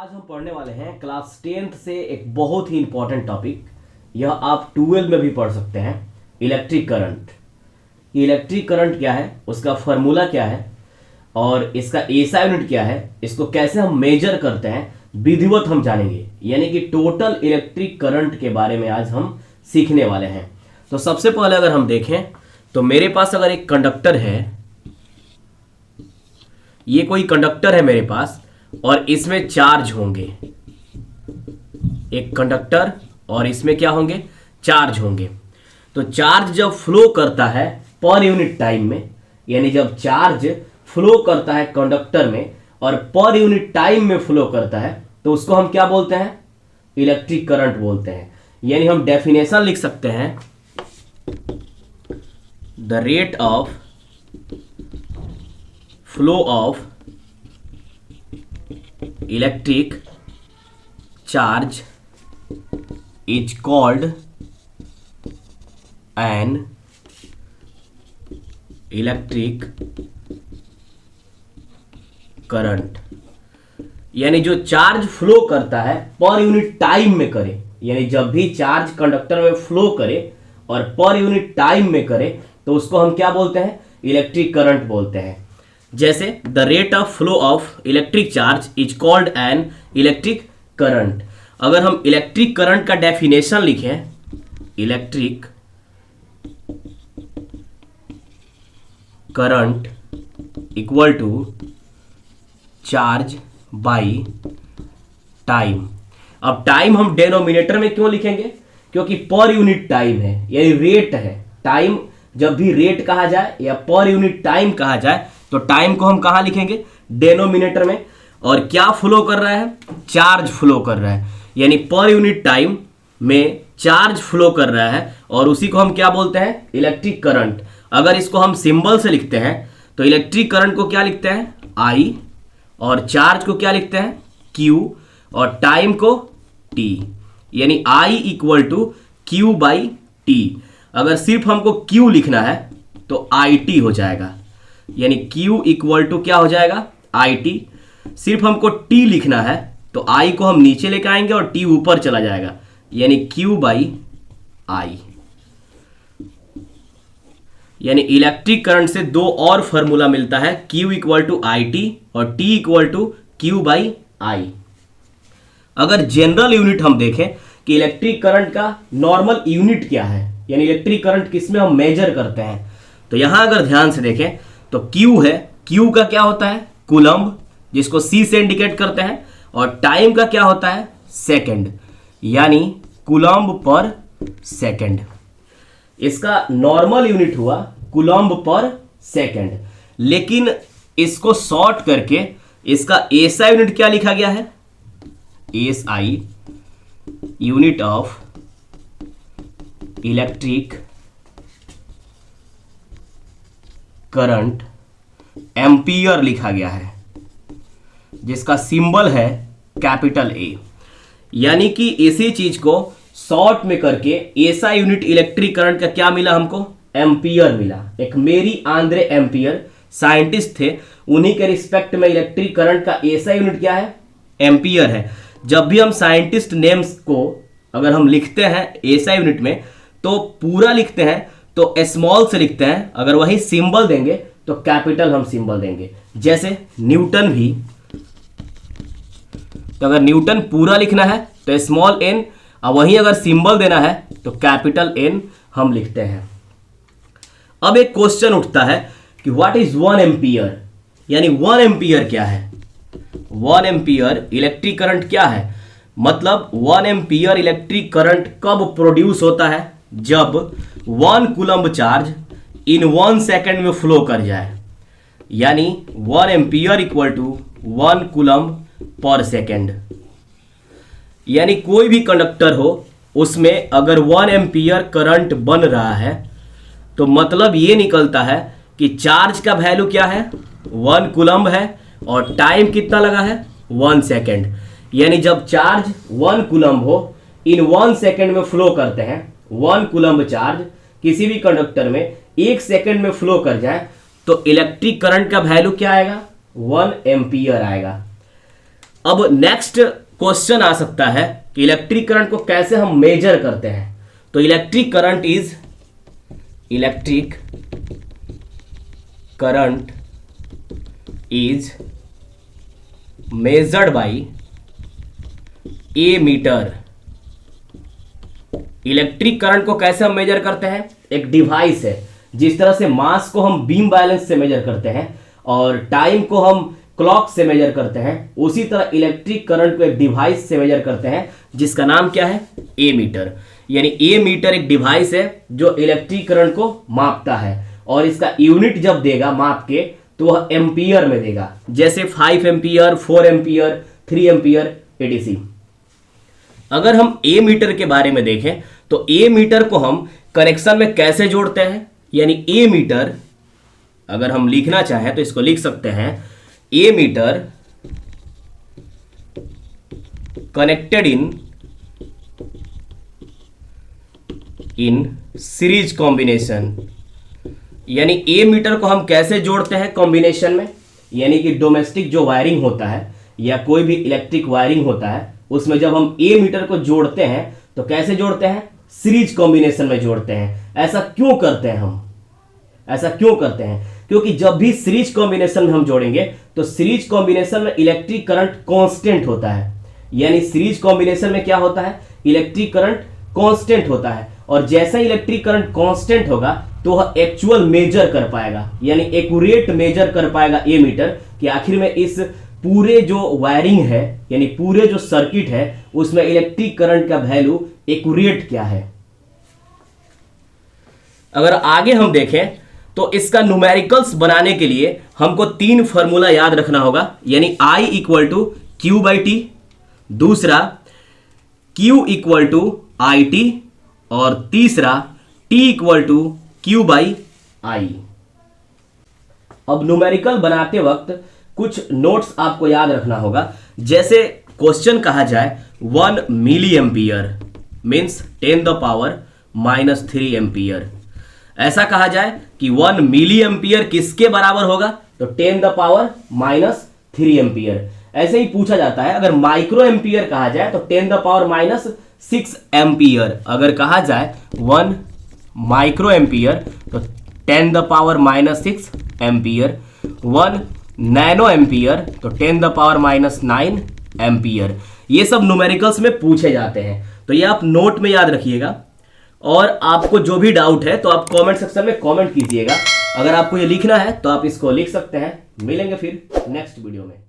आज हम पढ़ने वाले हैं क्लास 10th से एक बहुत ही इंपॉर्टेंट टॉपिक। यह आप 12 में भी पढ़ सकते हैं। Electric current. इलेक्ट्रिक करंट क्या है, उसका फॉर्मूला क्या है और इसका एसआई यूनिट क्या है, इसको कैसे हम मेजर करते हैं, विधिवत हम जानेंगे। यानी कि टोटल इलेक्ट्रिक करंट के बारे में आज हम सीखने वाले हैं। तो सबसे पहले अगर हम देखें तो मेरे पास अगर एक कंडक्टर है, ये कोई कंडक्टर है मेरे पास और इसमें चार्ज होंगे। एक कंडक्टर और इसमें क्या होंगे, चार्ज होंगे। तो चार्ज जब फ्लो करता है पर यूनिट टाइम में, यानी जब चार्ज फ्लो करता है कंडक्टर में और पर यूनिट टाइम में फ्लो करता है, तो उसको हम क्या बोलते हैं, इलेक्ट्रिक करंट बोलते हैं। यानी हम डेफिनेशन लिख सकते हैं, the rate of flow of electric charge is called an electric current. यानी जो चार्ज फ्लो करता है पर यूनिट टाइम में करे, यानी जब भी चार्ज कंडक्टर में फ्लो करे और पर यूनिट टाइम में करे, तो उसको हम क्या बोलते हैं, इलेक्ट्रिक करंट बोलते हैं। जैसे the rate of flow of electric charge is called an electric current. अगर हम इलेक्ट्रिक करंट का डेफिनेशन लिखें, electric current equal to charge by time. अब टाइम हम डेनोमिनेटर में क्यों लिखेंगे, क्योंकि पर यूनिट टाइम है, यानी रेट है। टाइम जब भी रेट कहा जाए या पर यूनिट टाइम कहा जाए, तो टाइम को हम कहाँ लिखेंगे, डेनोमिनेटर में। और क्या फ्लो कर रहा है, चार्ज फ्लो कर रहा है, यानी पर यूनिट टाइम में चार्ज फ्लो कर रहा है और उसी को हम क्या बोलते हैं, इलेक्ट्रिक करंट। अगर इसको हम सिंबल से लिखते हैं तो इलेक्ट्रिक करंट को क्या लिखते हैं, आई, और चार्ज को क्या लिखते हैं, क्यू, और टाइम को टी। यानी I equal to Q by T. अगर सिर्फ हमको क्यू लिखना है तो आई टी हो जाएगा, यानी Q इक्वल टू क्या हो जाएगा, आई टी। सिर्फ हमको T लिखना है तो I को हम नीचे लेकर आएंगे और T ऊपर चला जाएगा, यानी Q बाई आई। यानी इलेक्ट्रिक करंट से दो और फॉर्मूला मिलता है, Q equal to I T और T equal to Q by I. अगर जनरल यूनिट हम देखें कि इलेक्ट्रिक करंट का नॉर्मल यूनिट क्या है, यानी इलेक्ट्रिक करंट किसमें हम मेजर करते हैं, तो यहां अगर ध्यान से देखें तो Q है, Q का क्या होता है, कूलम्ब, जिसको C से इंडिकेट करते हैं, और टाइम का क्या होता है, सेकंड, यानी कूलम्ब पर सेकंड। इसका नॉर्मल यूनिट हुआ कूलम्ब पर सेकंड, लेकिन इसको शॉर्ट करके इसका एसआई यूनिट क्या लिखा गया है, SI unit of electric current ampere लिखा गया है, जिसका सिंबल है कैपिटल ए। यानी कि इसी चीज को शॉर्ट में करके एसआई यूनिट इलेक्ट्रिक करंट का क्या मिला हमको, एम्पियर मिला। एक मेरी आंद्रे एम्पियर साइंटिस्ट थे, उन्हीं के रिस्पेक्ट में इलेक्ट्रिक करंट का एसआई यूनिट क्या है, एम्पियर है। जब भी हम साइंटिस्ट नेम्स को अगर हम लिखते हैं एसआई यूनिट में, तो पूरा लिखते हैं तो स्मॉल से लिखते हैं, अगर वही सिंबल देंगे तो कैपिटल हम सिंबल देंगे। जैसे न्यूटन भी, तो अगर न्यूटन पूरा लिखना है तो स्मॉल एन, और वहीं अगर सिंबल देना है तो कैपिटल एन हम लिखते हैं। अब एक क्वेश्चन उठता है कि व्हाट इज 1 एम्पियर, यानी 1 एम्पियर क्या है। 1 एम्पियर इलेक्ट्रिक करंट क्या है, मतलब 1 एम्पियर इलेक्ट्रिक करंट कब प्रोड्यूस होता है, जब 1 कूलम्ब चार्ज इन 1 सेकेंड में फ्लो कर जाए। यानी 1 एम्पियर इक्वल टू 1 कूलम्ब पर सेकेंड। यानी कोई भी कंडक्टर हो, उसमें अगर 1 एम्पियर करंट बन रहा है, तो मतलब ये निकलता है कि चार्ज का वैल्यू क्या है, 1 कूलम्ब है, और टाइम कितना लगा है, 1 सेकेंड। यानी जब चार्ज 1 कूलम्ब हो, इन 1 सेकेंड में फ्लो करते हैं, 1 कूलम्ब चार्ज किसी भी कंडक्टर में 1 सेकेंड में फ्लो कर जाए, तो इलेक्ट्रिक करंट का वैल्यू क्या आएगा, 1 एम्पियर आएगा। अब नेक्स्ट क्वेश्चन आ सकता है कि इलेक्ट्रिक करंट को कैसे हम मेजर करते हैं। तो electric current is measured by ammeter. Electric current को कैसे हम मेजर करते हैं? एक डिवाइस है, जिस तरह से मास को हम बीम बैलेंस से मेजर करते हैं और टाइम को हम क्लॉक से मेजर करते हैं, उसी तरह इलेक्ट्रिक करंट को एक डिवाइस से मेजर करते हैं जिसका नाम क्या है? ए मीटर। यानी ए मीटर एक डिवाइस है जो इलेक्ट्रिक करंट को मापता है और इसका यूनिट जब देगा माप के तो वह एम्पियर में देगा, जैसे 5 एम्पियर, 4 एम्पियर, 3 एम्पियर etc। अगर हम ए मीटर के बारे में देखें तो ए मीटर को हम कनेक्शन में कैसे जोड़ते हैं? यानी ए मीटर अगर हम लिखना चाहें तो इसको लिख सकते हैं ammeter connected in series combination. यानी ए मीटर को हम कैसे जोड़ते हैं कॉम्बिनेशन में? यानी कि डोमेस्टिक जो वायरिंग होता है या कोई भी इलेक्ट्रिक वायरिंग होता है उसमें जब हम ए मीटर को जोड़ते हैं तो कैसे जोड़ते हैं? सीरीज कॉम्बिनेशन में जोड़ते हैं। ऐसा क्यों करते हैं हम? ऐसा क्यों करते हैं? क्योंकि जब भी सीरीज कॉम्बिनेशन में हम जोड़ेंगे तो सीरीज कॉम्बिनेशन में इलेक्ट्रिक करंट कांस्टेंट होता है। यानी सीरीज कॉम्बिनेशन में क्या होता है? इलेक्ट्रिक करंट कांस्टेंट होता है और जैसा इलेक्ट्रिक करंट कांस्टेंट होगा तो वह एक्चुअल मेजर कर पाएगा, यानी एक्यूरेट मेजर कर पाएगा ए मीटर कि आखिर में इस पूरे जो वायरिंग है यानी पूरे जो सर्किट है उसमें इलेक्ट्रिक करंट का वैल्यू एक्यूरेट क्या है। अगर आगे हम देखें तो इसका न्यूमेरिकल्स बनाने के लिए हमको 3 फॉर्मूला याद रखना होगा। यानी I equal to Q by T, दूसरा Q equal to I T और तीसरा T equal to Q by I. अब न्यूमेरिकल बनाते वक्त कुछ नोट्स आपको याद रखना होगा। जैसे क्वेश्चन कहा जाए 1 मिली एम्पियर मीन्स 10⁻³ एम्पियर। ऐसा कहा जाए कि 1 मिली एम्पियर किसके बराबर होगा? तो 10⁻³ एम्पियर। ऐसे ही पूछा जाता है अगर माइक्रो एम्पियर कहा जाए तो 10⁻⁶ एम्पियर। अगर कहा जाए 1 माइक्रो एम्पियर तो 10⁻�6 एम्पियर। 1 नैनो एम्पियर तो 10⁻⁹ एम्पियर। ये सब न्यूमेरिकल्स में पूछे जाते हैं, तो ये आप नोट में याद रखिएगा। और आपको जो भी डाउट है तो आप कमेंट सेक्शन में कमेंट कीजिएगा। अगर आपको ये लिखना है तो आप इसको लिख सकते हैं। मिलेंगे फिर नेक्स्ट वीडियो में।